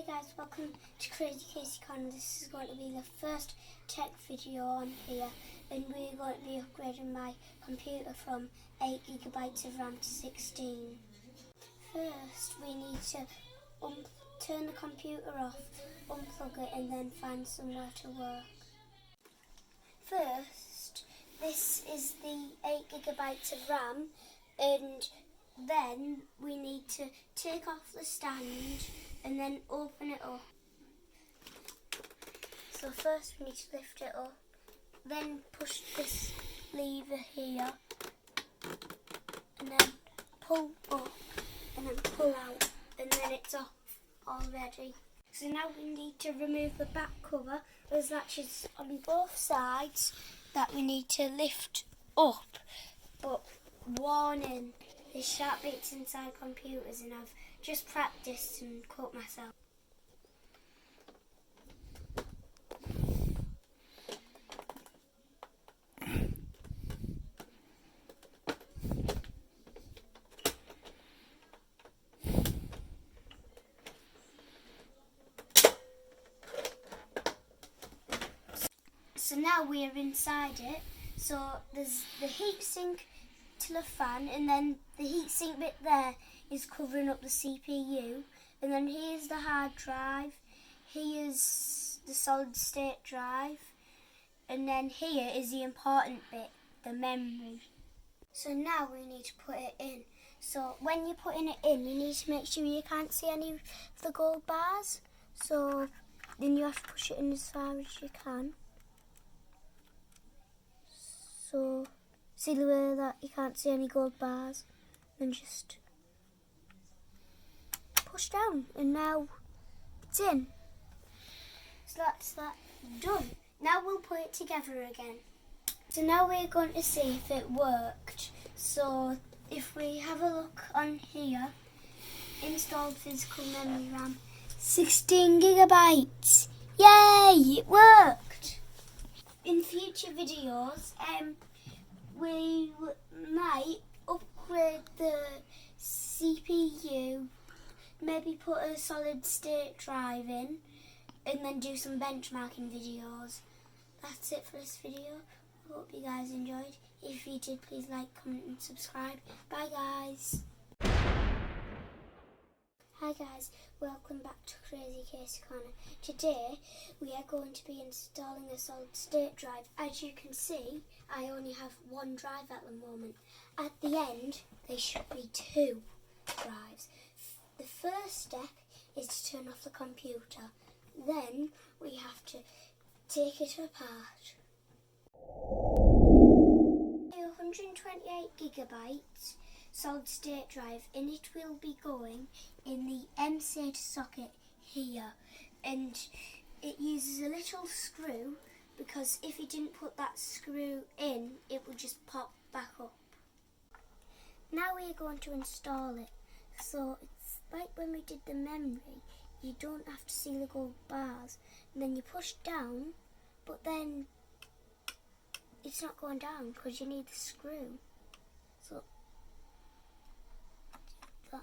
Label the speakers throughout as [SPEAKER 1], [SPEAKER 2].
[SPEAKER 1] Hi guys, welcome to Crazy Casey Corner. This is going to be the first tech video on here, and we're going to be upgrading my computer from 8GB of RAM to 16. First we need to turn the computer off, unplug it and then find somewhere to work. First, this is the 8GB of RAM, and then we need to take off the stand and then open it up. So first we need to lift it up, then push this lever here and then pull up and then pull out, and then it's off already. So now we need to remove the back cover. There's latches on both sides that we need to lift up, but warning, there's sharp bits inside computers and I've just practiced and cut myself. So now we're inside it. So there's the heatsink to the fan, and then the heatsink bit there is covering up the CPU, and then here's the hard drive, here's the solid state drive, and then here is the important bit, the memory. So now we need to put it in. So when you're putting it in, you need to make sure you can't see any of the gold bars, so then you have to push it in as far as you can. So see the way that you can't see any gold bars, and just push down, and now it's in. So that's that done. Now we'll put it together again. So now we're going to see if it worked. So if we have a look on here, installed physical memory RAM, 16GB. Yay, it worked! In future videos, we might upgrade the CPU, maybe put a solid state drive in, and then do some benchmarking videos. That's it for this video. Hope you guys enjoyed. If you did, please like, comment and subscribe. Bye guys. Hi guys, welcome back to Crazy Casey Corner. Today we are going to be installing a solid state drive. As you can see, I only have one drive at the moment. At the end there should be two drives. The first step is to turn off the computer. Then we have to take it apart. 128GB solid state drive, and it will be going in the M-SATA socket here, and it uses a little screw because if you didn't put that screw in, it would just pop back up. Now we are going to install it. So it's like when we did the memory, you don't have to see the gold bars, and then you push down, but then it's not going down because you need the screw. So that,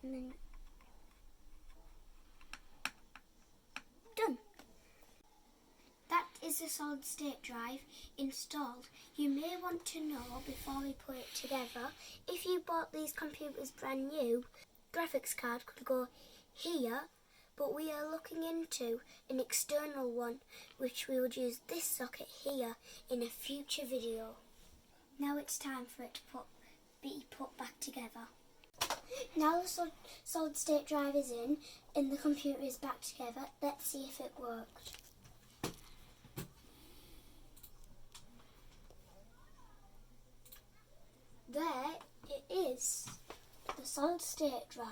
[SPEAKER 1] and then done. That is the solid state drive installed. You may want to know before we put it together, if you bought these computers brand new, graphics card could go here, but we are looking into an external one, which we would use this socket here in a future video. Now it's time for it to be put back together. Now the solid state drive is in and the computer is back together. Let's see if it worked. There it is, the solid state drive.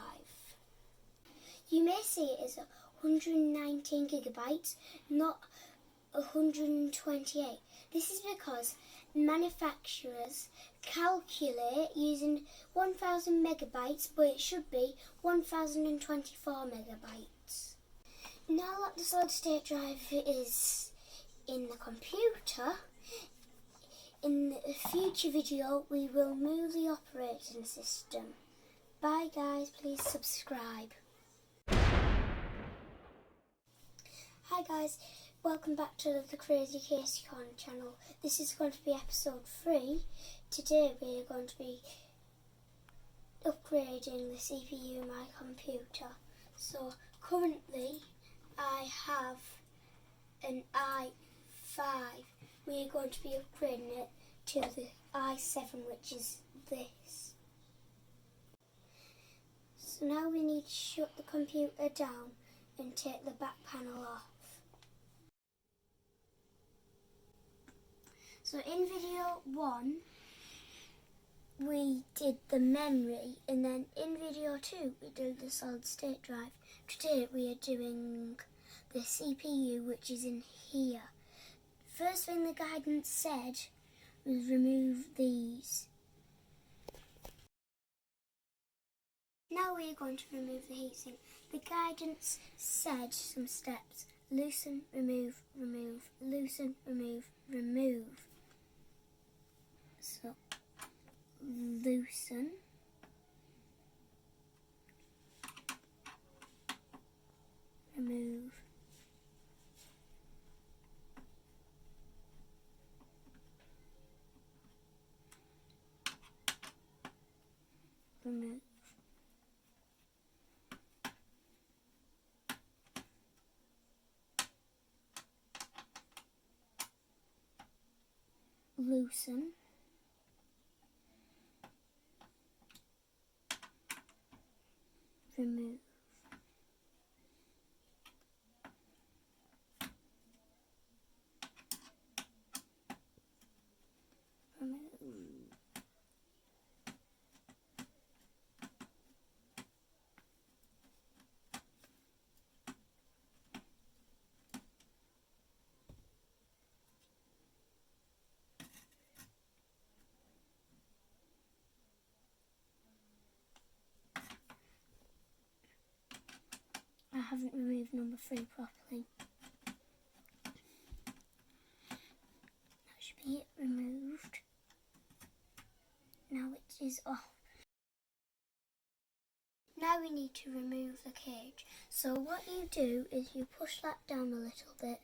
[SPEAKER 1] You may see it as 119GB, not 128. This is because manufacturers calculate using 1000 megabytes, but it should be 1024 megabytes. Now that the solid state drive is in the computer, in a future video we will move the operating system. Bye guys, please subscribe. Hi guys, welcome back to the Crazy Casey Corner channel. This is going to be episode 3. Today we are going to be upgrading the CPU of my computer. So currently I have an i5. We are going to be upgrading it to the i7, which is this. So now we need to shut the computer down and take the back panel off. So in video 1 we did the memory, and then in video 2 we did the solid state drive. Today we are doing the CPU, which is in here. First thing the guidance said was remove these. Now we are going to remove the heatsink. The guidance said some steps: loosen, remove, remove, loosen, remove, remove. So loosen, remove, remove, loosen, remove, remove. I haven't removed number 3 properly. That should be it removed. Now it is off. Now we need to remove the cage. So what you do is you push that down a little bit,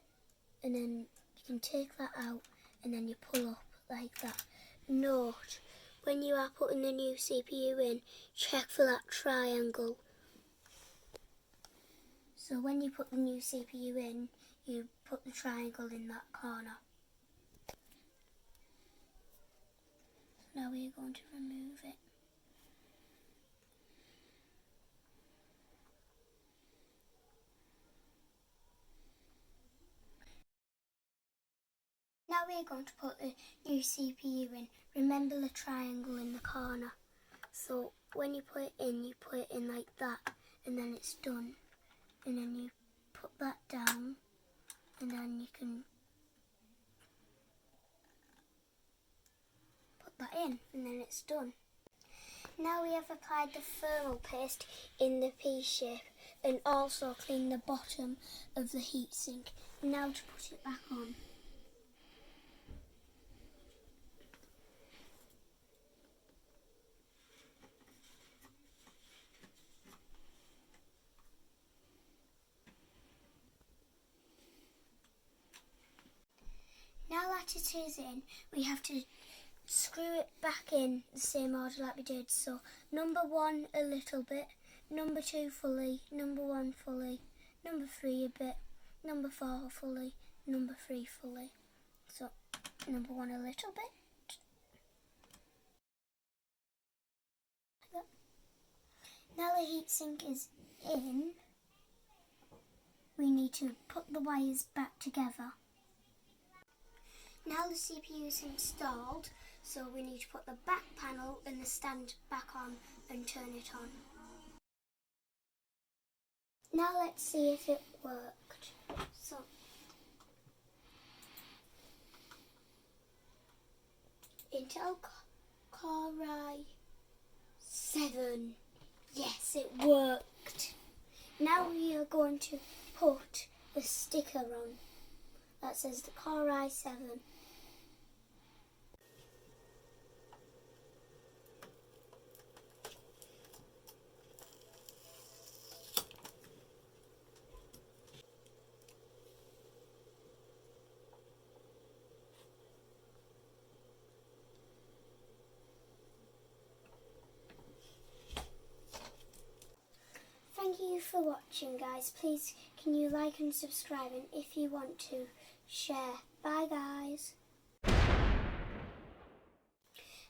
[SPEAKER 1] and then you can take that out, and then you pull up like that. Note, when you are putting the new CPU in, check for that triangle. So when you put the new CPU in, you put the triangle in that corner. So now we are going to remove it. Now we are going to put the new CPU in. Remember the triangle in the corner. So when you put it in like that, and then it's done. And then you put that down, and then you can put that in, and then it's done. Now we have applied the thermal paste in the P shape, and also cleaned the bottom of the heatsink. Now to put it back on. Now that it is in, we have to screw it back in the same order like we did. So number 1 a little bit, number 2 fully, number 1 fully, number 3 a bit, number 4 fully, number 3 fully. So number 1 a little bit. Like that. Now the heatsink is in, we need to put the wires back together. Now the CPU is installed, so we need to put the back panel and the stand back on and turn it on. Now let's see if it worked. So Intel Core i7. Yes, it worked. Now we are going to put the sticker on that says the Core i7. for watching, guys. Please can you like and subscribe, and if you want to, share. Bye guys.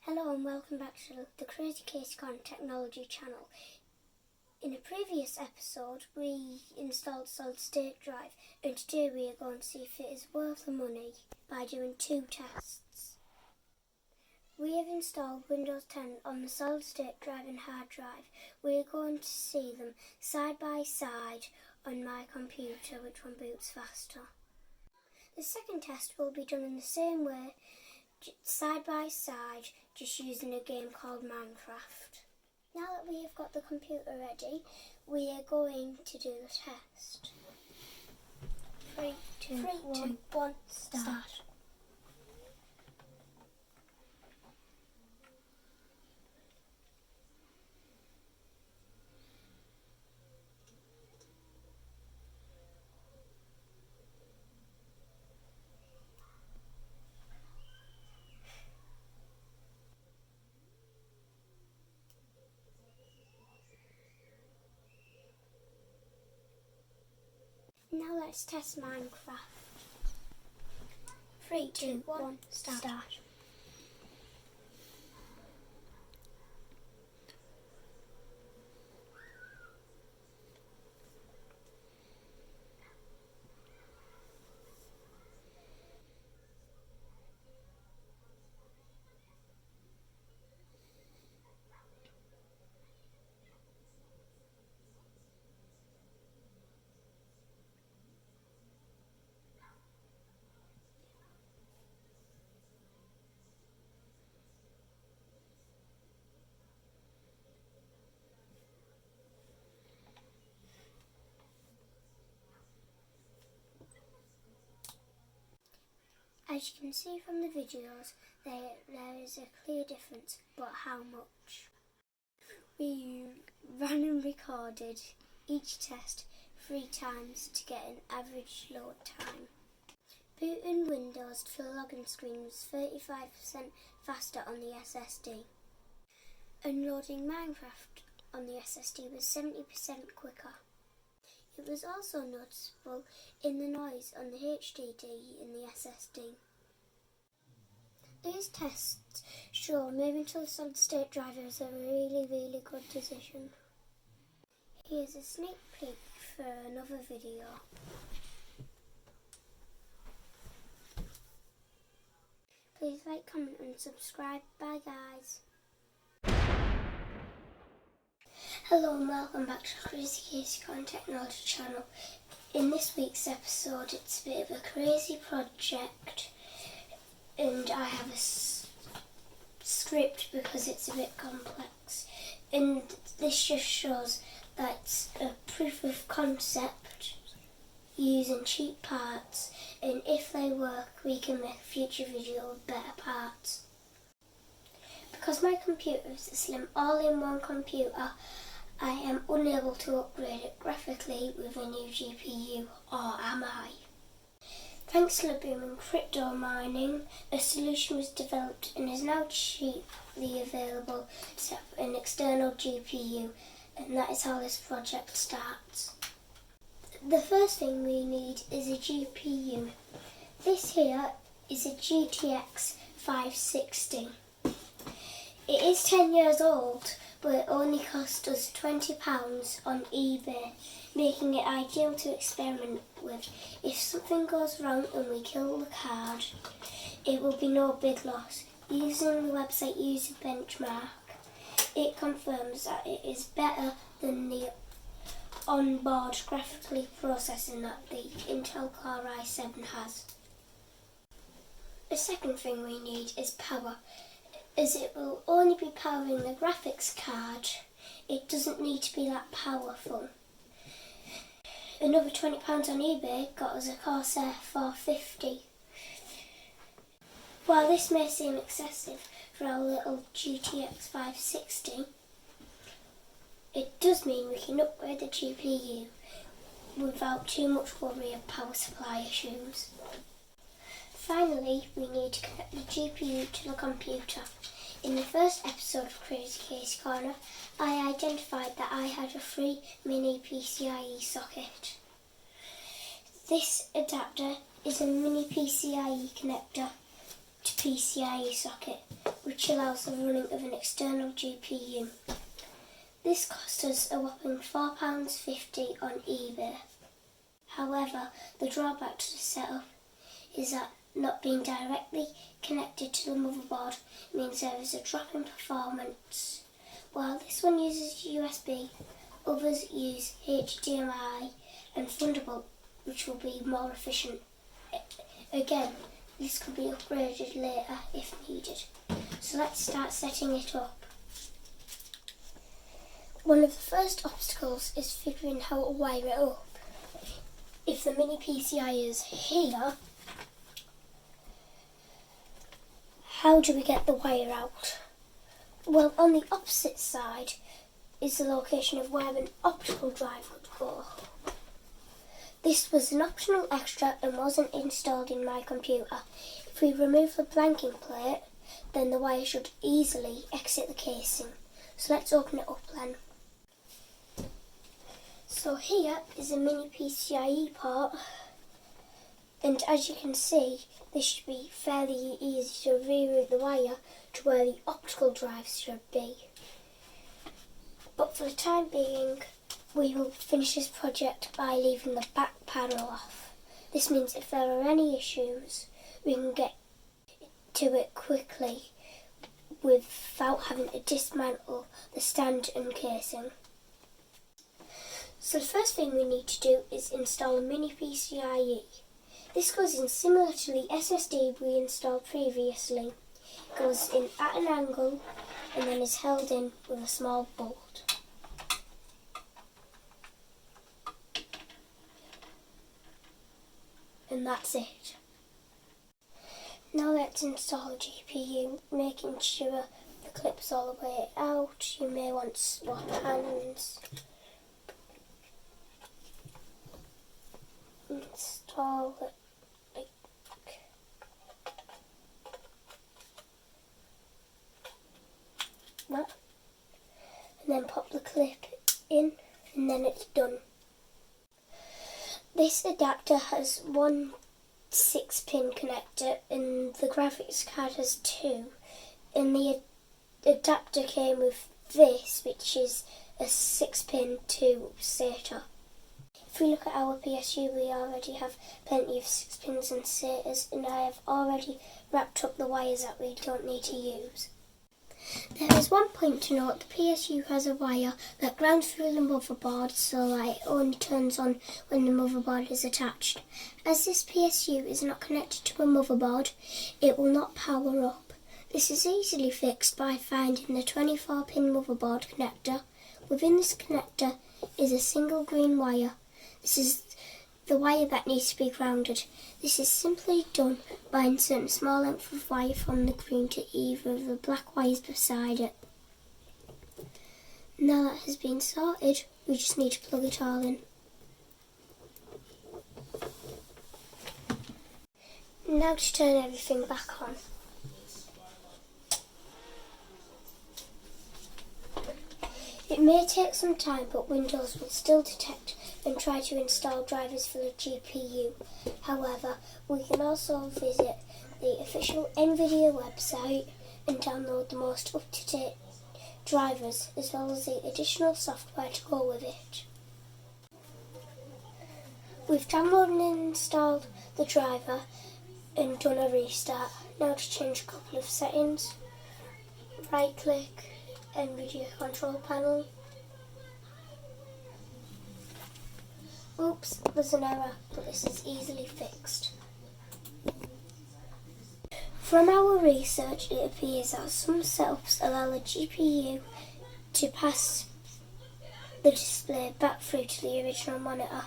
[SPEAKER 1] Hello and welcome back to the Crazy Casey Technology channel. In a previous episode we installed solid state drive, and today we are going to see if it is worth the money by doing two tests. We have installed Windows 10 on the solid state drive and hard drive. We are going to see them side by side on my computer, which one boots faster. The second test will be done in the same way, side by side, just using a game called Minecraft. Now that we have got the computer ready, we are going to do the test. 3, 2, 1, start. Now let's test Minecraft. 3, 2, 1, start. As you can see from the videos, there is a clear difference, but how much? We ran and recorded each test 3 times to get an average load time. Booting Windows to the login screen was 35% faster on the SSD, and loading Minecraft on the SSD was 70% quicker. It was also noticeable in the noise on the HDD in the SSD. These tests show moving to the solid state drive is a really good decision. Here's a sneak peek for another video. Please like, comment and subscribe. Bye guys. Hello and welcome back to the Crazy Casey Technology channel. In this week's episode it's a bit of a crazy project, and I have a script because it's a bit complex, and this just shows that it's a proof of concept using cheap parts, and if they work we can make a future video with better parts. Because my computer is a slim all-in-one computer, I am unable to upgrade it graphically with a new GPU, or am I? Thanks to the booming crypto mining, a solution was developed and is now cheaply available to set up an external GPU, and that is how this project starts. The first thing we need is a GPU. This here is a GTX 560. It is 10 years old, but it only cost us £20 on eBay, making it ideal to experiment with. If something goes wrong and we kill the card, it will be no big loss. Using the website User Benchmark, it confirms that it is better than the onboard graphically processing that the Intel Core i7 has. The second thing we need is power. As it will only be powering the graphics card, it doesn't need to be that powerful. Another £20 on eBay got us a Corsair 450. While this may seem excessive for our little GTX 560, it does mean we can upgrade the GPU without too much worry of power supply issues. Finally, we need to connect the GPU to the computer. In the first episode of Crazy Case Corner, I identified that I had a free mini PCIe socket. This adapter is a mini PCIe connector to PCIe socket, which allows the running of an external GPU. This cost us a whopping £4.50 on eBay. However, the drawback to the setup is that not being directly connected to the motherboard means there is a drop in performance. While this one uses USB, others use HDMI and Thunderbolt, which will be more efficient. Again, this could be upgraded later if needed. So let's start setting it up. One of the first obstacles is figuring how to wire it up. If the mini PCI is here, how do we get the wire out? Well, on the opposite side is the location of where an optical drive would go. This was an optional extra and wasn't installed in my computer. If we remove the blanking plate, then the wire should easily exit the casing. So let's open it up then. So here is a mini PCIe port, and as you can see, this should be fairly easy to reroute the wire to where the optical drives should be. But for the time being, we will finish this project by leaving the back panel off. This means if there are any issues, we can get to it quickly without having to dismantle the stand and casing. So the first thing we need to do is install a mini PCIe. This goes in similar to the SSD we installed previously. It goes in at an angle and then is held in with a small bolt. And that's it. Now let's install the GPU, making sure the clip's all the way out. You may want to swap hands. Install it like that, and then pop the clip in, and then it's done. This adapter has one 6-pin connector and the graphics card has 2, and the adapter came with this, which is a 6-pin to SATA. If we look at our PSU, we already have plenty of 6 pins and SATAs, and I have already wrapped up the wires that we don't need to use. There is one point to note: the PSU has a wire that grounds through the motherboard, so that it only turns on when the motherboard is attached. As this PSU is not connected to a motherboard, it will not power up. This is easily fixed by finding the 24-pin motherboard connector. Within this connector is a single green wire. This is the wire that needs to be grounded. This is simply done by inserting a small length of wire from the green to either of the black wires beside it. Now that has been sorted, we just need to plug it all in. Now to turn everything back on. It may take some time, but Windows will still detect and try to install drivers for the GPU. However, we can also visit the official NVIDIA website and download the most up-to-date drivers, as well as the additional software to go with it. We've downloaded and installed the driver and done a restart. Now to change a couple of settings. Right click NVIDIA control panel. Oops, there's an error, but this is easily fixed. From our research, it appears that some setups allow the GPU to pass the display back through to the original monitor,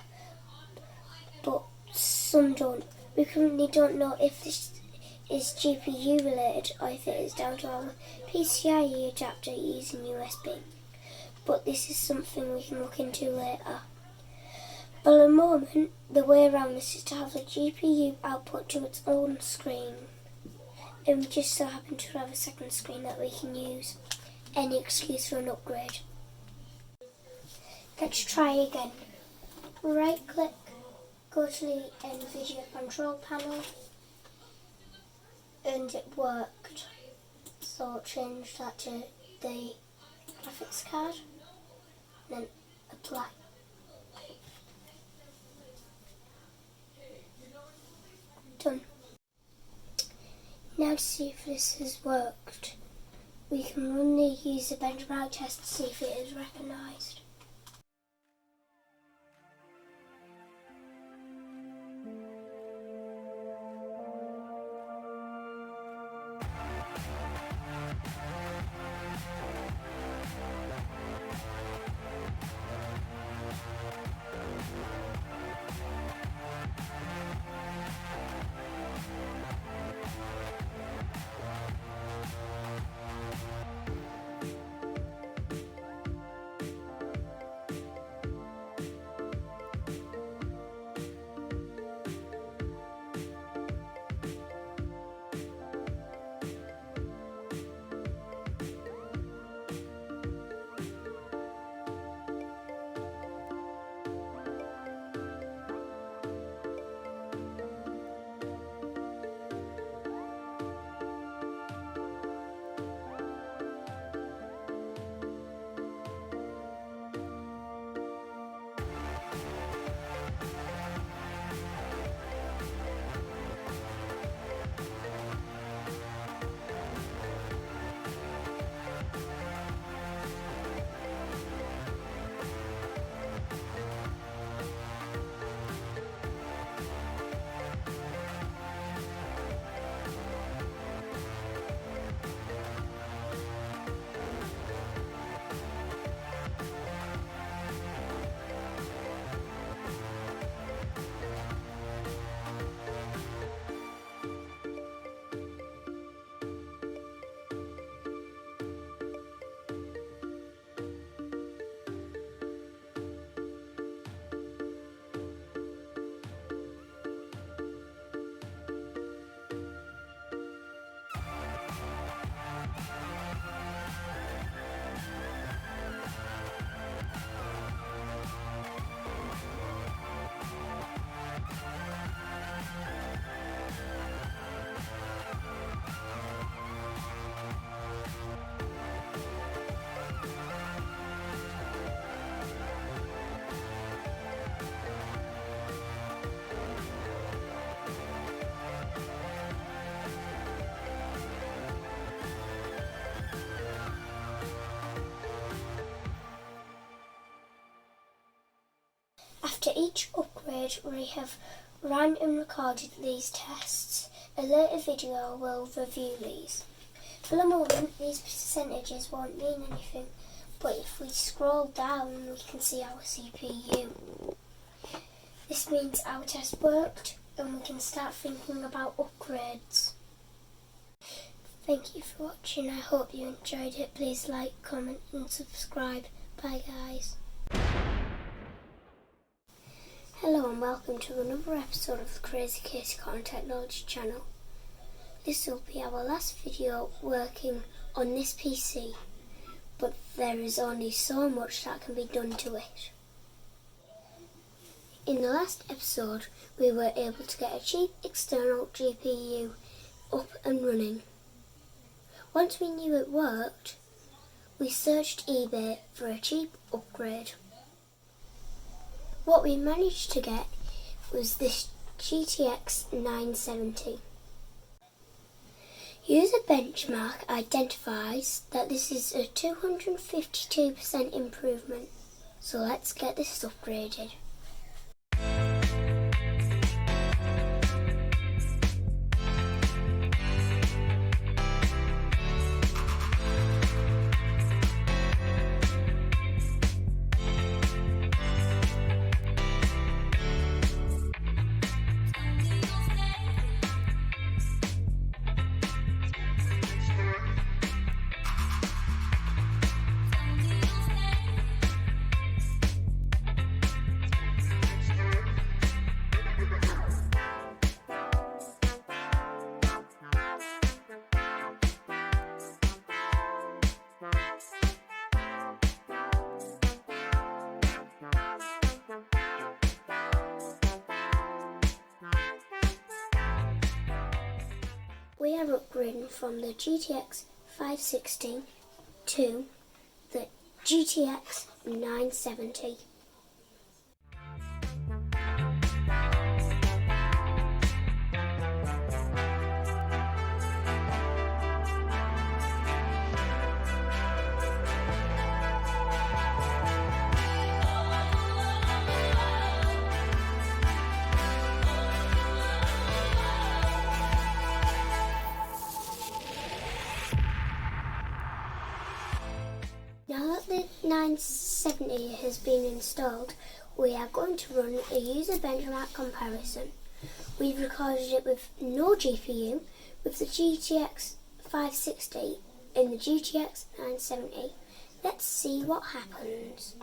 [SPEAKER 1] but some don't. We currently don't know if this is GPU related or if it is down to our PCIe adapter using USB, but this is something we can look into later. For the moment, the way around this is to have the GPU output to its own screen. and we just so happen to have a second screen that we can use. Any excuse for an upgrade. Let's try again. Right click, go to the NVIDIA control panel, and it worked. So change that to the graphics card, then apply. Done. Now to see if this has worked, we can run the user benchmark test to see if it is recognised. After each upgrade, we have run and recorded these tests. A later video will review these. For the moment, these percentages won't mean anything, but if we scroll down, we can see our CPU. This means our test worked, and we can start thinking about upgrades. Thank you for watching. I hope you enjoyed it. Please like, comment and subscribe. Bye guys. Hello and welcome to another episode of the Crazy Casey Cotton Technology channel. This will be our last video working on this PC, but there is only so much that can be done to it. In the last episode, we were able to get a cheap external GPU up and running. Once we knew it worked, we searched eBay for a cheap upgrade. What we managed to get was this GTX 970. User Benchmark identifies that this is a 252% improvement, so let's get this upgraded. we are upgrading from the GTX 560 to the GTX 970. Now that the 970 has been installed, we are going to run a user benchmark comparison. We've recorded it with no GPU, with the GTX 560 and the GTX 970. Let's see what happens.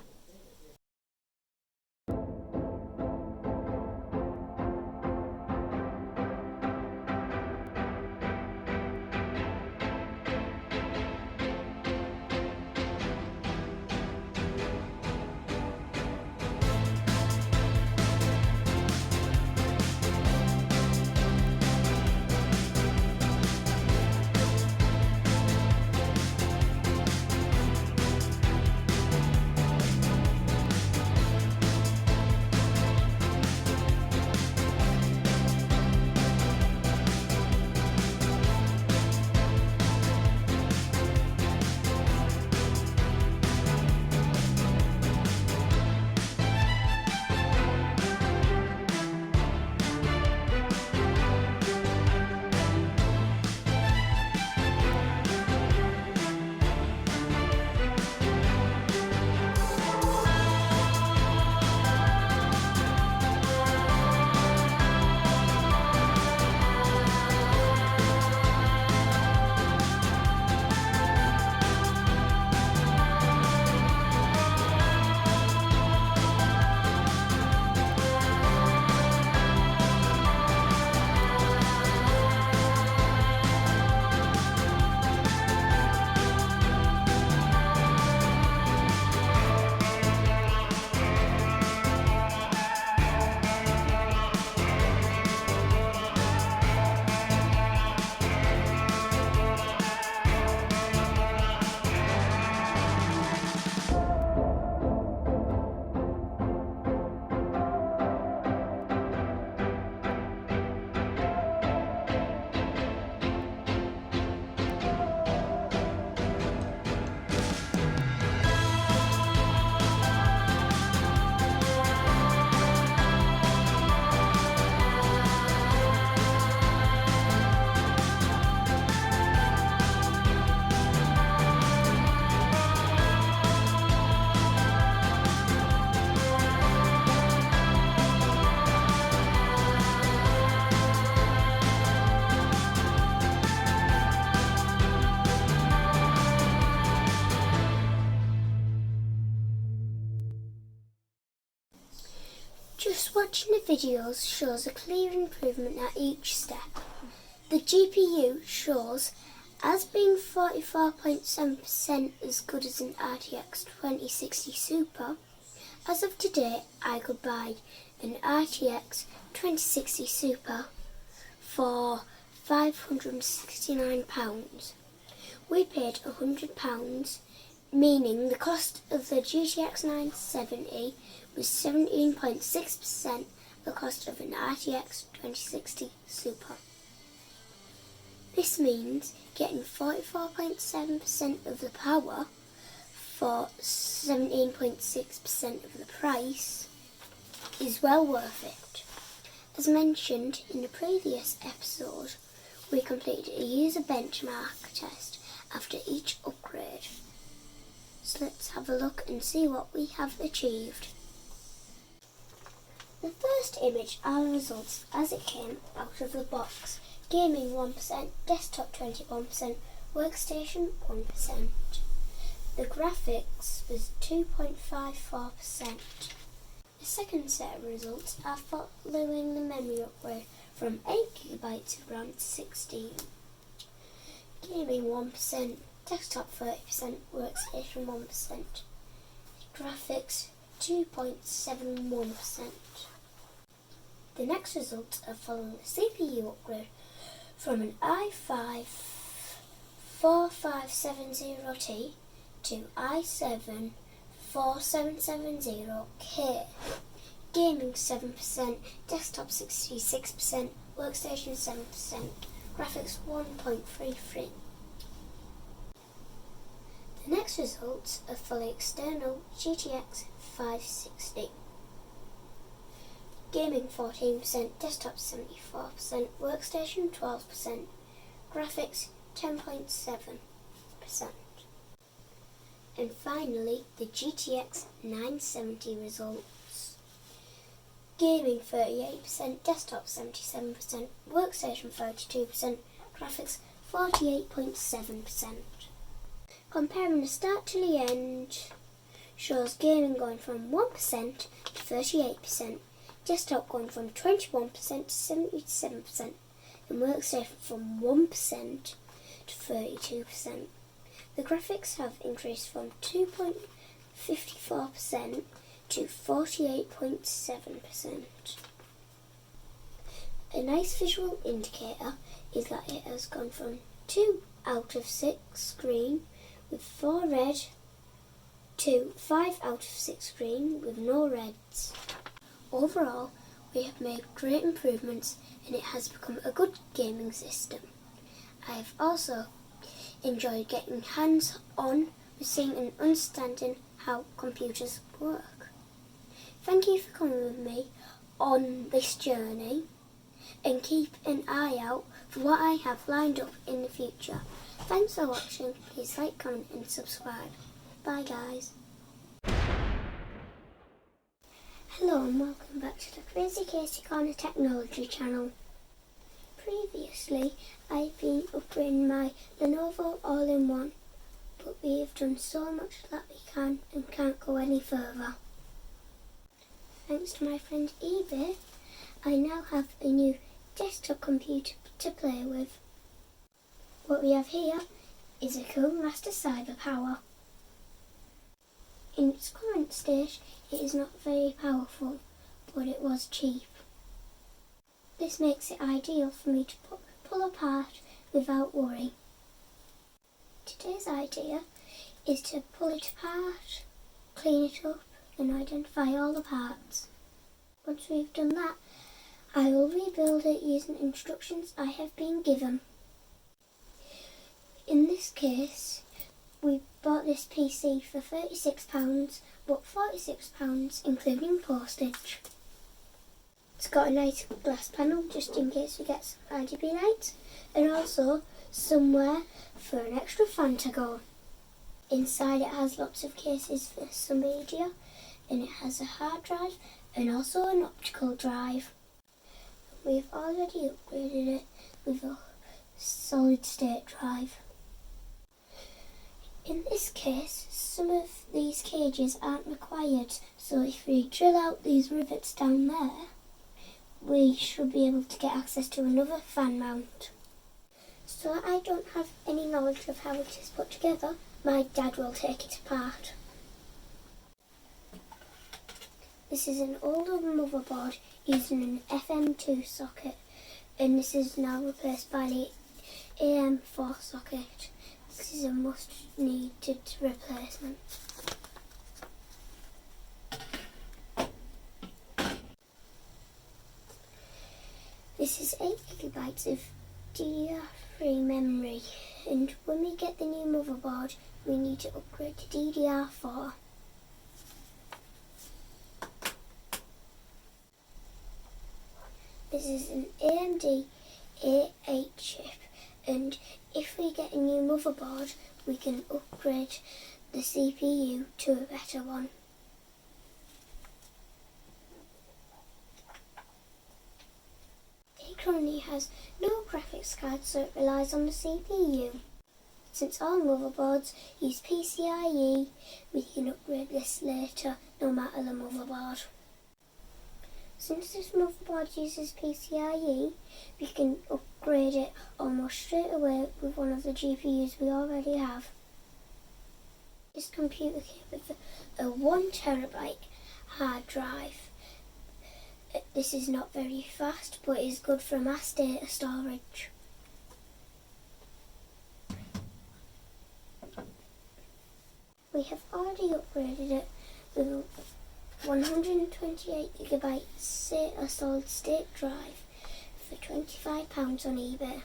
[SPEAKER 1] Just watching the videos shows a clear improvement at each step. The GPU shows as being 44.7% as good as an RTX 2060 Super. As of today, I could buy an RTX 2060 Super for £569. We paid £100, meaning the cost of the GTX 970 was 17.6% the cost of an RTX 2060 Super. This means getting 44.7% of the power for 17.6% of the price is well worth it. As mentioned in the previous episode, we completed a user benchmark test after each upgrade. So let's have a look and see what we have achieved. The first image are the results as it came out of the box. Gaming 1%, desktop 21%, workstation 1%. The graphics was 2.54%. The second set of results are following the memory upgrade from 8GB of RAM to 16. Gaming 1%, desktop 30%, workstation 1%. Graphics 2.71%. The next results are following the CPU upgrade from an i5 4570T to i7 4770K. Gaming 7%, desktop 66%, workstation 7%, graphics 1.33. The next results are for the external GTX 560. Gaming 14%, desktop 74%, workstation 12%, graphics 10.7%. And finally, the GTX 970 results. Gaming 38%, desktop 77%, workstation 32%, graphics 48.7%. Comparing the start to the end shows gaming going from 1% to 38%, desktop going from 21% to 77%, and workstation from 1% to 32%. The graphics have increased from 2.54% to 48.7%. A nice visual indicator is that it has gone from 2 out of 6 green with 4 red to 5 out of 6 green with no reds. Overall, we have made great improvements and it has become a good gaming system. I have also enjoyed getting hands-on with seeing and understanding how computers work. Thank you for coming with me on this journey and keep an eye out for what I have lined up in the future. Thanks for watching. Please like, comment and subscribe. Bye guys. Hello and welcome back to the Crazy Casey Corner Technology channel. Previously, I've been upgrading my Lenovo All-in-One, but we have done so much that we can and can't go any further. Thanks to my friend eBay, I now have a new desktop computer to play with. What we have here is a cool Master Cyber Power. In its current state, it is not very powerful, but it was cheap. This makes it ideal for me to pull apart without worry. Today's idea is to pull it apart, clean it up and identify all the parts. Once we've done that, I will rebuild it using instructions I have been given. In this case, we bought this PC for £36, but £46 including postage. It's got a nice glass panel just in case we get some RGB lights, and also somewhere for an extra fan to go. Inside it has lots of cases for some media, and it has a hard drive and also an optical drive. We've already upgraded it with a solid state drive. In this case, some of these cages aren't required, so if we drill out these rivets down there, we should be able to get access to another fan mount. So I don't have any knowledge of how it is put together. My dad will take it apart. This is an older motherboard using an FM2 socket, and this is now replaced by the AM4 socket. This is a must-needed replacement. This is 8 GB of DDR3 memory, and when we get the new motherboard, we need to upgrade to DDR4. This is an AMD A8 chip, and if we get a new motherboard, we can upgrade the CPU to a better one. It currently has no graphics card, so it relies on the CPU. Since all motherboards use PCIe, we can upgrade this later, no matter the motherboard. Since this motherboard uses PCIe, we can upgrade it almost straight away with one of the GPUs we already have. This computer came with a 1TB hard drive. This is not very fast, but is good for mass data storage. we have already upgraded it with a 128GB solid state drive for £25 on eBay.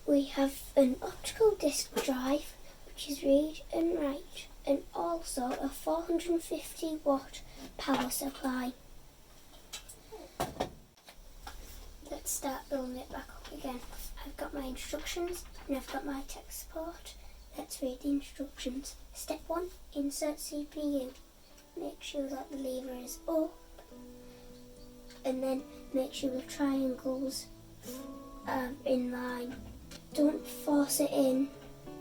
[SPEAKER 1] We have an optical disc drive which is read and write, and also a 450 watt power supply. Let's start building it back up again. I've got my instructions and I've got my tech support. Let's read the instructions. Step 1, insert CPU. Make sure that the lever is up, and then make sure the triangles are in line. Don't force it in,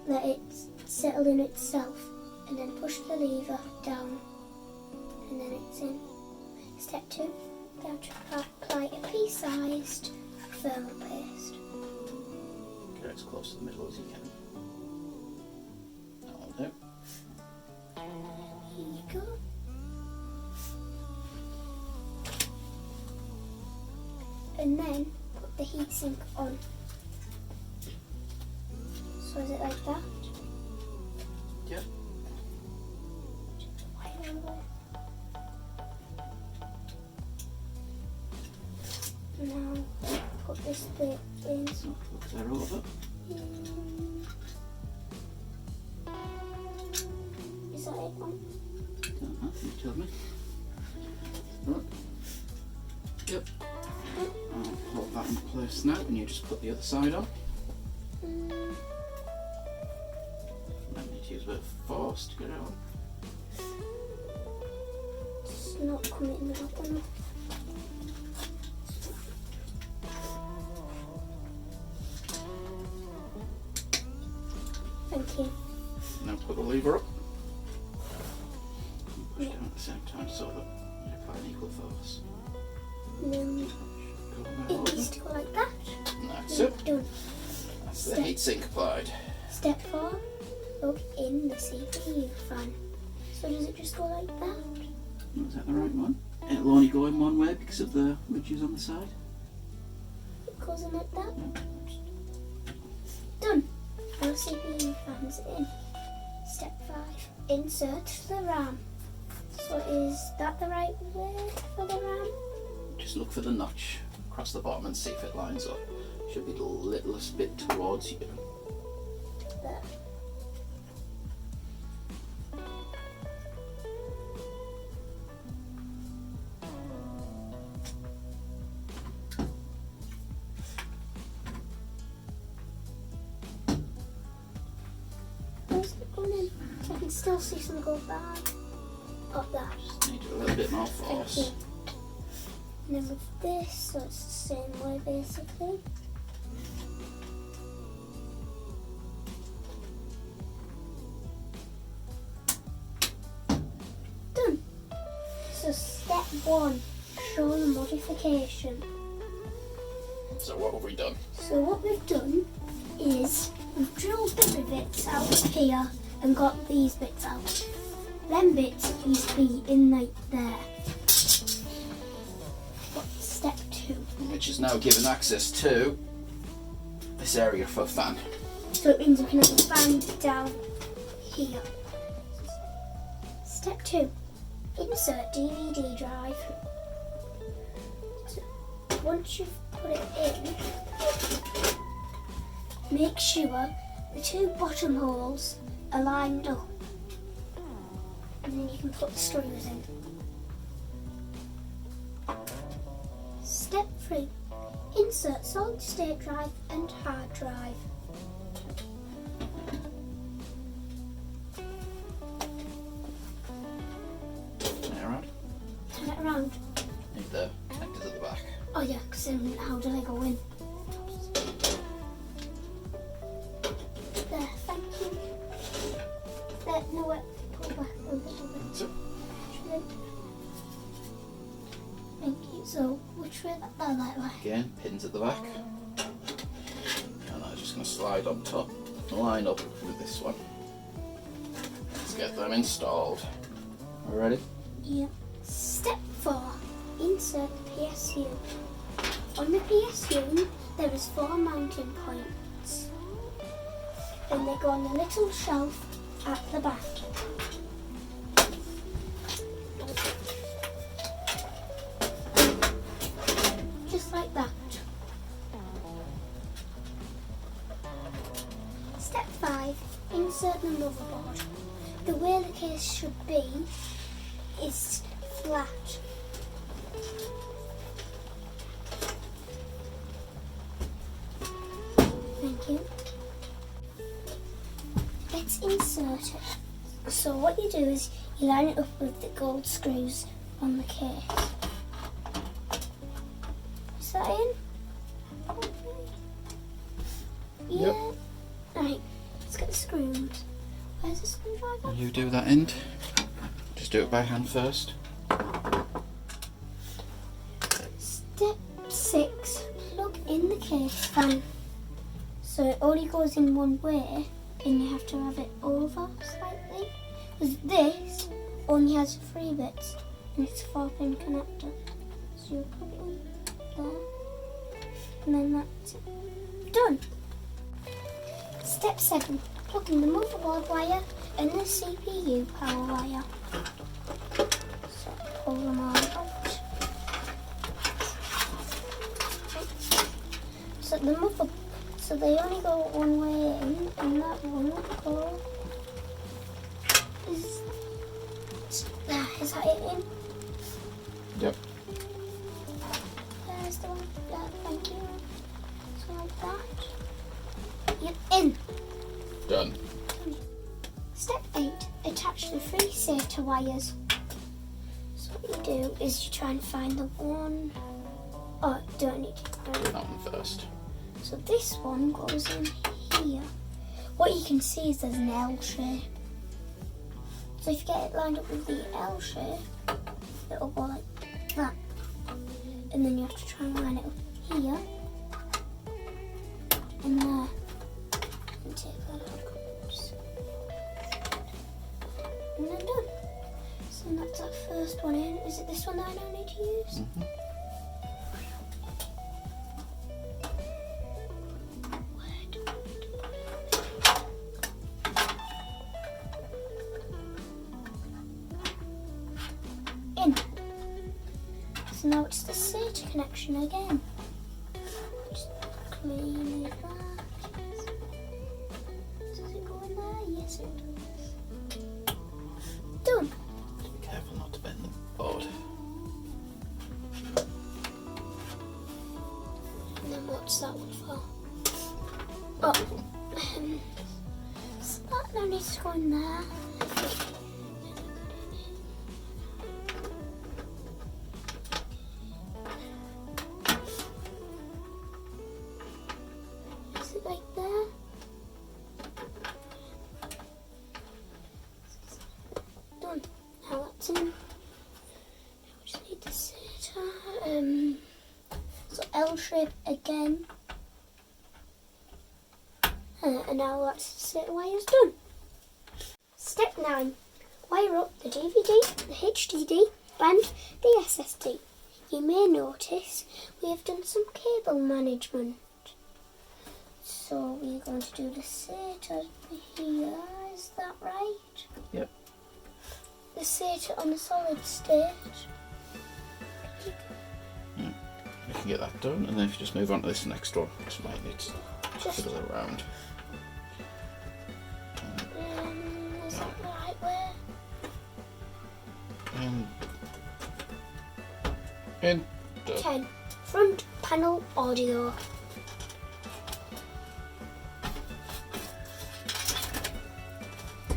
[SPEAKER 1] let it settle in itself, and then push the lever down, and then it's in. Step 2, down to apply a pea-sized thermal paste.
[SPEAKER 2] Get as close to the middle as you can. That'll do.
[SPEAKER 1] Here you go. And then put the heatsink on. So is it like that?
[SPEAKER 2] Yep.
[SPEAKER 1] Now put this bit in.
[SPEAKER 2] Look there over.
[SPEAKER 1] Is that it on?
[SPEAKER 2] You tell me. Right. Yep. I'll hold that in place now, and you just put the other side on. Might need to use a bit of force to get it on.
[SPEAKER 1] It's not coming out enough. Thank you.
[SPEAKER 2] Now put the lever up. Push
[SPEAKER 1] Yeah.
[SPEAKER 2] down at the same time so that you apply an equal force.
[SPEAKER 1] And then
[SPEAKER 2] Go
[SPEAKER 1] it
[SPEAKER 2] there.
[SPEAKER 1] needs to go like that.
[SPEAKER 2] And that's
[SPEAKER 1] Then
[SPEAKER 2] it.
[SPEAKER 1] done.
[SPEAKER 2] That's the heatsink applied.
[SPEAKER 1] Step 4, plug in the CPU fan. So does it just go like that?
[SPEAKER 2] Is that the right one? It'll only go in one way because of the ridges on the side.
[SPEAKER 1] It goes in like that. Done. Now CPU fans in. Step 5, insert the RAM. So is that the right way for the RAM?
[SPEAKER 2] Just look for the notch across the bottom and see if it lines up. Should be the littlest bit towards you.
[SPEAKER 1] There. Where's it going in? I can still see some go bad. Up that.
[SPEAKER 2] Just need a little bit more
[SPEAKER 1] Thank
[SPEAKER 2] force.
[SPEAKER 1] you. And then with this, so it's the same way basically. Done. So step 1, show the modification.
[SPEAKER 2] So what have we done?
[SPEAKER 1] So what we've done is we've drilled the bits out here and got these bits out. Them bits used to be in like there. Step 2.
[SPEAKER 2] Which is now given access to this area for fan.
[SPEAKER 1] So it means we can have the fan down here. Step 2. Insert DVD drive. So once you've put it in, make sure the 2 bottom holes are lined up. And then you can put the screws in. Step 3. Insert solid state drive and hard drive.
[SPEAKER 2] Turn it around.
[SPEAKER 1] Turn it around.
[SPEAKER 2] Need the connectors at the back.
[SPEAKER 1] Oh yeah, because then how do I go in? There, thank you. There, no wait, pull back a little bit.
[SPEAKER 2] So,
[SPEAKER 1] Thank you. So, which way? That way.
[SPEAKER 2] again, pins at the back. And I'm just going to slide on top and line up with this one. Let's get them installed. Are we ready?
[SPEAKER 1] Yeah. Step 4. Insert PSU. On the PSU, there is 4 mounting points. and they go on the little shelf at the back. Just like that. Step 5. Insert the motherboard. The way the case should be is flat. Thank you. Let's insert it. So what you do is you line it up with the gold screws on the case. Is that in? Yeah.
[SPEAKER 2] Yep.
[SPEAKER 1] Right, let's get the screws. Where's the screwdriver?
[SPEAKER 2] You do that end. Just do it by hand first.
[SPEAKER 1] Step 6. Plug in the case fan. So it only goes in one way and you have to have it over slightly. Because this only has 3 bits and it's a 4-pin connector. So you plug it in there and then that's it. Done. Step 7. Plug in the motherboard wire and the CPU power wire. So pull them all out. So they only go one way in, and that one will go. Is that it in?
[SPEAKER 2] Yep.
[SPEAKER 1] There's the one. Yeah, thank you. So like that. Yep, in.
[SPEAKER 2] Done.
[SPEAKER 1] Step 8. Attach the 3 SATA wires. So what you do is you try and find the one. Oh, don't need to.
[SPEAKER 2] That one first.
[SPEAKER 1] So this one goes in here. What you can see is there's an L shape. So if you get it lined up with the L shape, it'll go like that. And then you have to try and line it up here and there. And take that out. And then done. So that's that first one in. Is it this one that I now need to use?
[SPEAKER 2] Mm-hmm.
[SPEAKER 1] In. So now it's the SATA connection again. Just clean it back. Does it go in there? Yes, it does. Done.
[SPEAKER 2] Be careful not to bend the board.
[SPEAKER 1] And then what's that one for? Oh, so that now needs to go in there. Is it like there? Done. Now that's in. Now we just need the SATA. So L shape again. And now that's the SATA wires done. Step 9. Wire up the DVD, the HDD and the SSD. You may notice we have done some cable management. So we're going to do the SATA here, is that right?
[SPEAKER 2] Yep.
[SPEAKER 1] The SATA on the solid state.
[SPEAKER 2] You can get that done, and then if you just move on to this next one, this might need to
[SPEAKER 1] Just
[SPEAKER 2] fiddle around.
[SPEAKER 1] is that the right way?
[SPEAKER 2] And done.
[SPEAKER 1] 10. Front panel audio.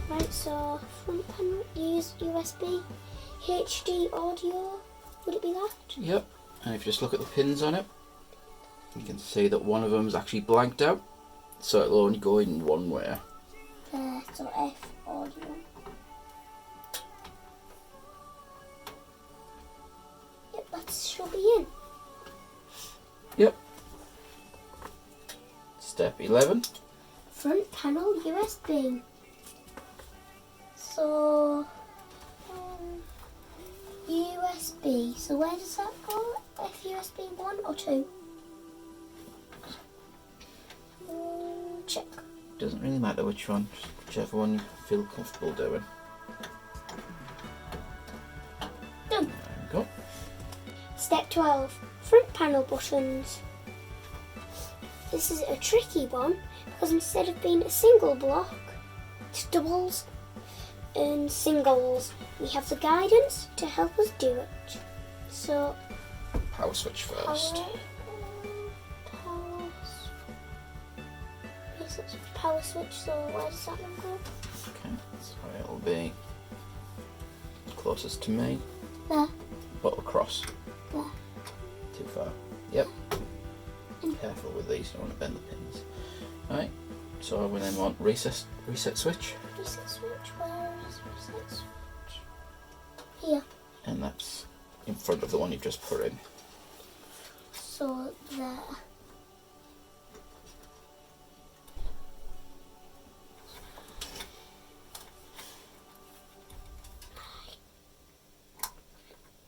[SPEAKER 1] Right, so front panel, use USB, HD audio, would it be that?
[SPEAKER 2] Yep. And if you just look at the pins on it, you can see that one of them is actually blanked out, so it'll only go in one way.
[SPEAKER 1] So F audio. Yep, that should be in.
[SPEAKER 2] Yep. Step 11.
[SPEAKER 1] Front panel USB. So USB. So where does that go? FUSB 1 or 2? Check.
[SPEAKER 2] Doesn't really matter which one, just whichever one you feel comfortable doing.
[SPEAKER 1] Done.
[SPEAKER 2] There we go.
[SPEAKER 1] Step 12. Front panel buttons. This is a tricky one because instead of being a single block, it's doubles and singles. We have the guidance to help us do it. So,
[SPEAKER 2] Power switch first.
[SPEAKER 1] Yes, it's power switch, so where does that one go?
[SPEAKER 2] Okay, so it'll be closest to me,
[SPEAKER 1] There.
[SPEAKER 2] but across.
[SPEAKER 1] There.
[SPEAKER 2] Too far. Yep. Careful with these, you don't want to bend the pins. Right, so we then want reset switch.
[SPEAKER 1] Reset switch, where is reset switch? Here.
[SPEAKER 2] And that's in front of the one you've just put in.
[SPEAKER 1] So there.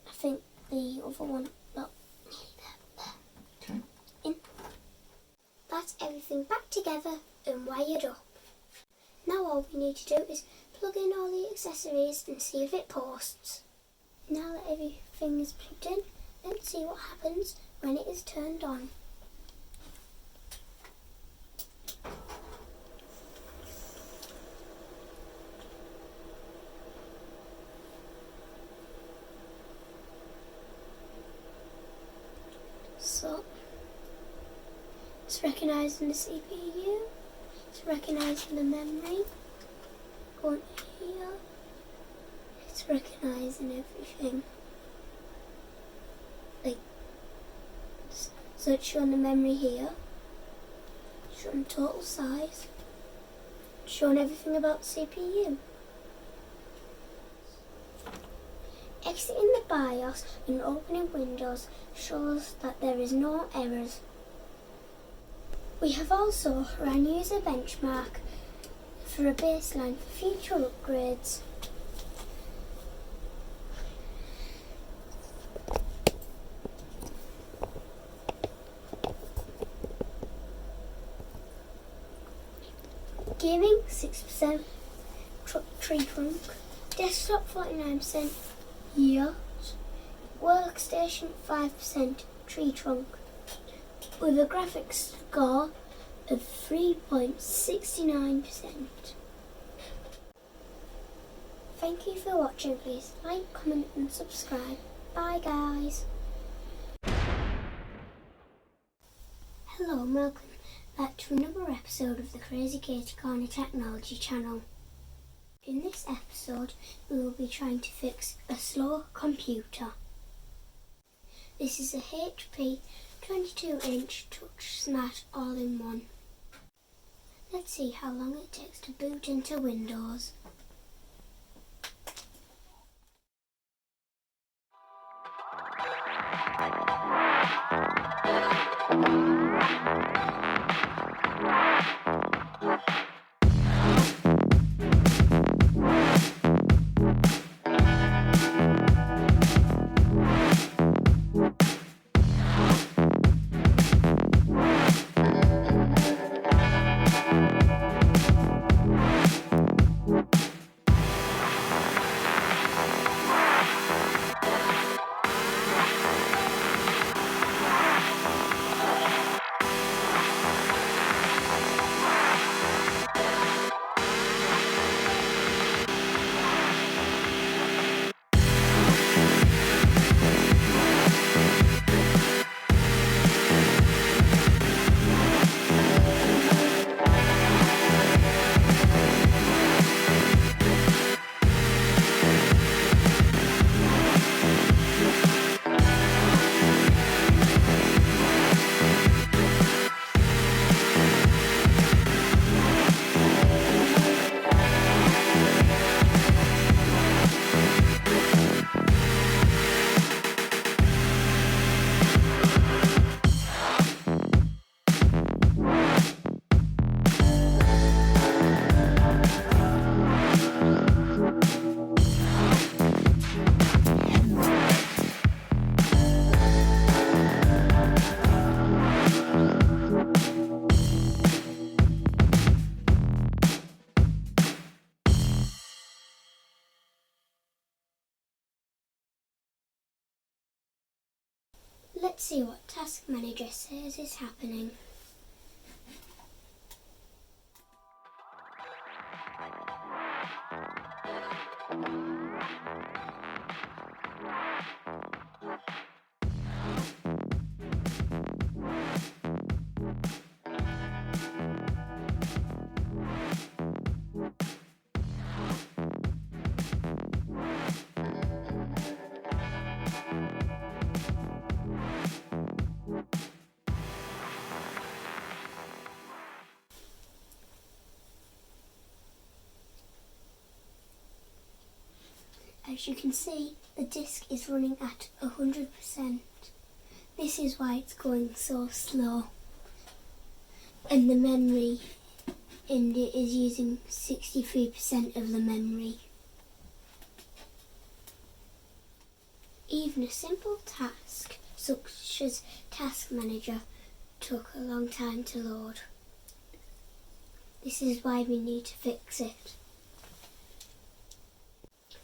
[SPEAKER 1] I think the other one, no, there.
[SPEAKER 2] Okay.
[SPEAKER 1] In. That's everything back together and wired up. Now all we need to do is plug in all the accessories and see if it posts. Now that everything is plugged in, let's see what happens when it is turned on. So, it's recognising the CPU, it's recognising the memory, going here, it's recognising everything. So it's showing the memory here, showing total size, showing everything about the CPU. Exiting the BIOS and opening Windows shows that there is no errors. We have also run user benchmark for a baseline for future upgrades. Gaming 6%, tree trunk, desktop 49%, years, workstation 5%, tree trunk, with a graphics score of 3.69%. Thank you for watching. Please like, comment and subscribe. Bye guys. Hello and welcome back to another episode of the Crazy Katie Corner Technology channel. In this episode we will be trying to fix a slow computer. This is a HP 22-inch touch smart all-in-one. Let's see how long it takes to boot into Windows. Let's see what Task Manager says is happening. As you can see, the disk is running at 100%. This is why it's going so slow. And the memory in it is using 63% of the memory. Even a simple task, such as Task Manager, took a long time to load. This is why we need to fix it.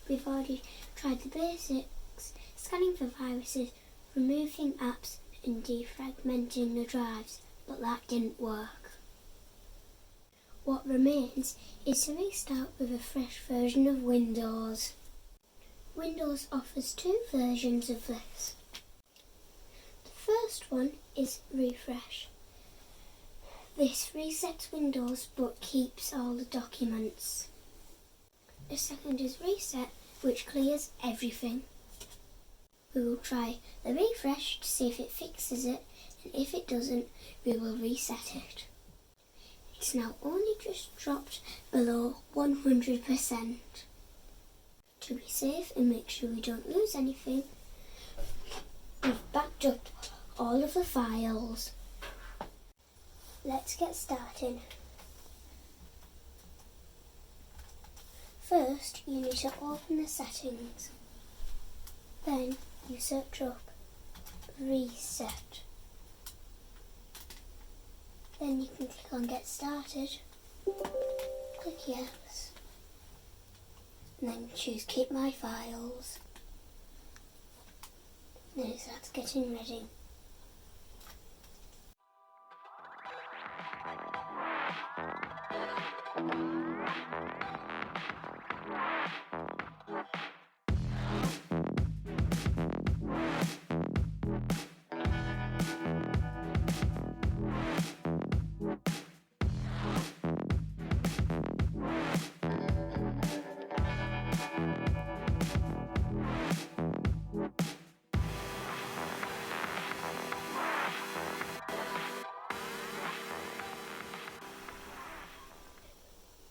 [SPEAKER 1] We've already tried the basics, scanning for viruses, removing apps and defragmenting the drives, but that didn't work. What remains is to restart with a fresh version of Windows. Windows offers two versions of this. The first one is Refresh. This resets Windows but keeps all the documents. The second is Reset, which clears everything. We will try the Refresh to see if it fixes it, and if it doesn't, we will reset it. It's now only just dropped below 100%. To be safe and make sure we don't lose anything, we've backed up all of the files. Let's get started. First, you need to open the settings. Then you search up Reset. Then you can click on Get Started. Click Yes. And then choose Keep My Files. Then it starts getting ready.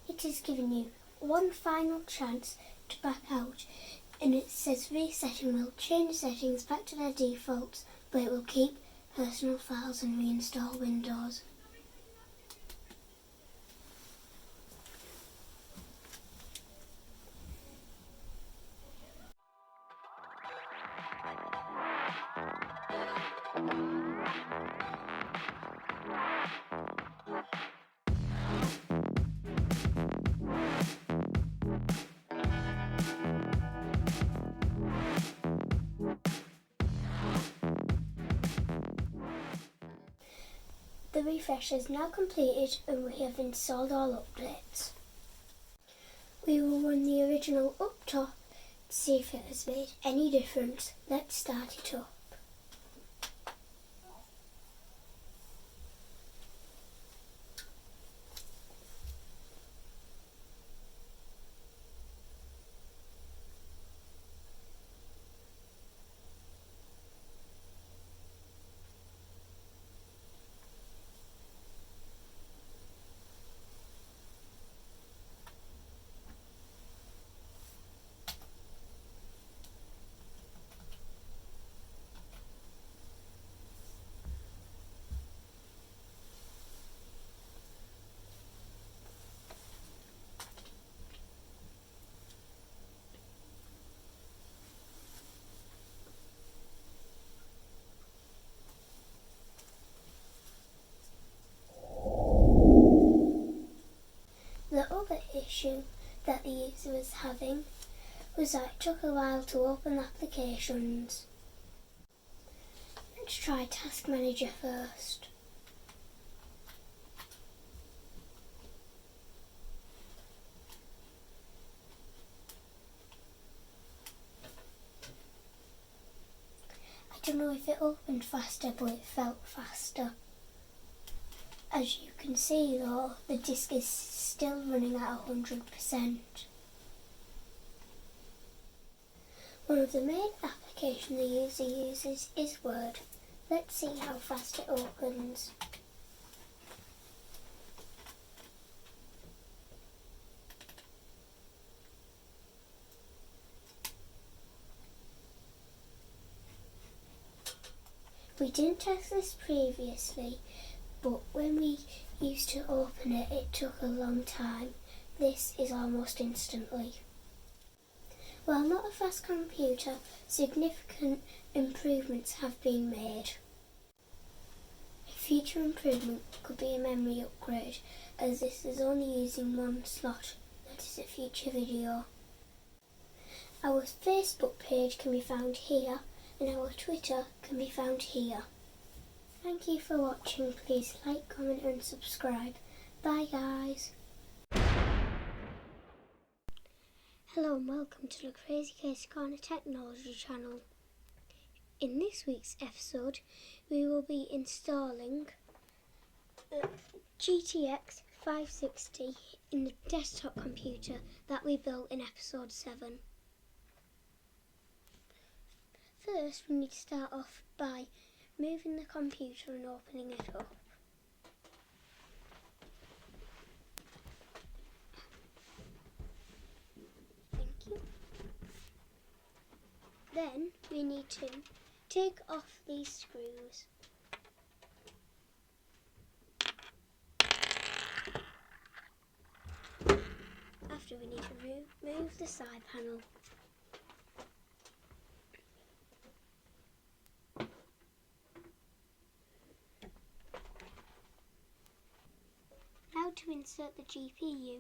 [SPEAKER 1] It is giving you one final chance to back out, and it says resetting will change settings back to their defaults, but it will keep personal files and reinstall Windows. The refresh is now completed and we have installed all updates. We will run the original up top to see if it has made any difference. Let's start it up. The other issue that the user was having was that it took a while to open applications. Let's try Task Manager first. I don't know if it opened faster, but it felt faster. As you can see though, the disk is still running at 100%. One of the main applications the user uses is Word. Let's see how fast it opens. We didn't test this previously, but when we used to open it, it took a long time. This is almost instantly. While not a fast computer, significant improvements have been made. A future improvement could be a memory upgrade, as this is only using one slot. That is a future video. Our Facebook page can be found here, and our Twitter can be found here. Thank you for watching. Please like, comment and subscribe. Bye guys. Hello and welcome to the Crazy Case Corner Technology channel. In this week's episode we will be installing GTX 560 in the desktop computer that we built in episode 7. First we need to start off by moving the computer and opening it up. Thank you. Then we need to take off these screws. After we need to remove the side panel. Now to insert the GPU.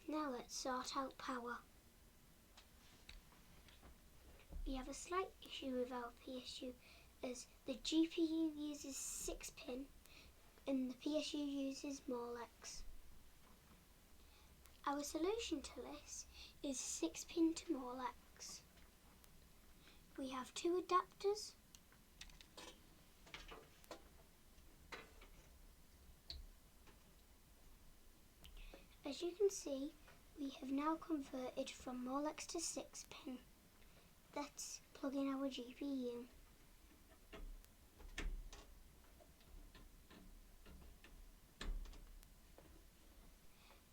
[SPEAKER 1] Now let's sort out power. We have a slight issue with our PSU as the GPU uses 6 pin and the PSU uses Molex. Our solution to this is 6 pin to Molex. We have 2 adapters. As you can see, we have now converted from Molex to 6 pin. Let's plug in our GPU.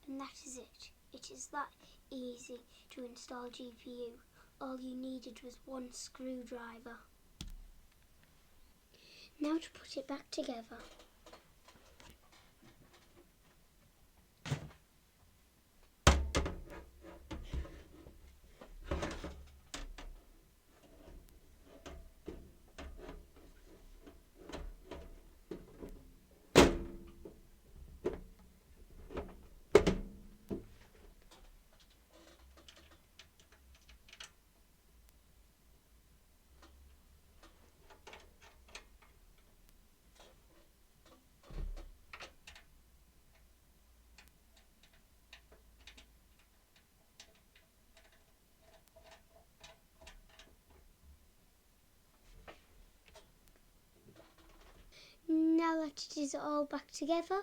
[SPEAKER 1] And that is it. It is that easy to install GPU. All you needed was one screwdriver. Now to put it back together. Now that it is all back together,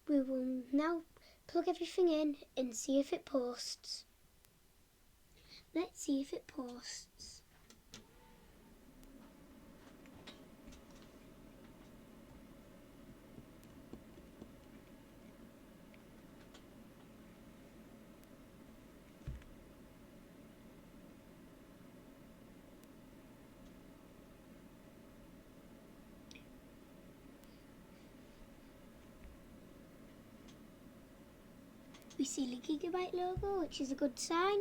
[SPEAKER 1] we will now plug everything in and see if it posts. Let's see if it posts. We see the Gigabyte logo, which is a good sign.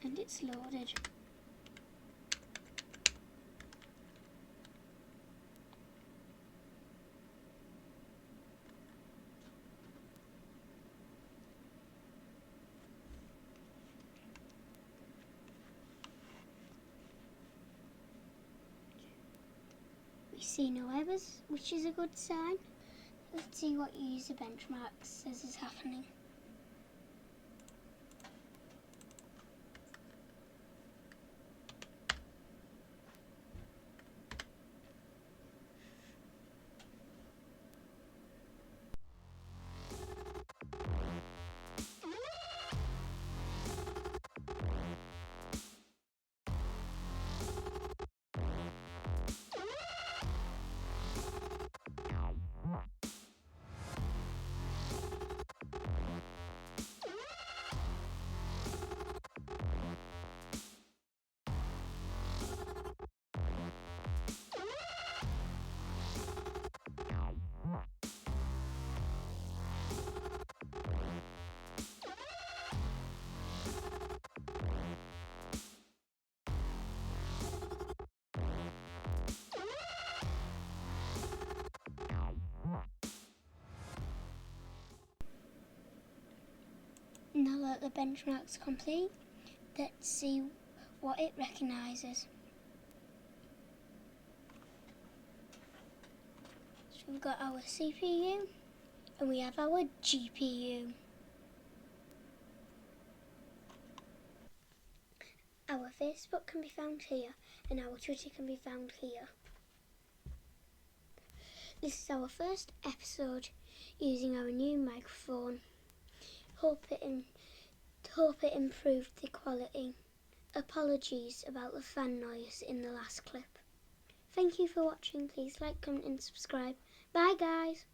[SPEAKER 1] And it's loaded. We see no errors, which is a good sign. Let's see what user benchmark says is happening. Now that the benchmark's complete, let's see what it recognises. So we've got our CPU and we have our GPU. Our Facebook can be found here and our Twitter can be found here. This is our first episode using our new microphone. Hope it improved the quality. Apologies about the fan noise in the last clip. Thank you for watching. Please like, comment and subscribe. Bye guys!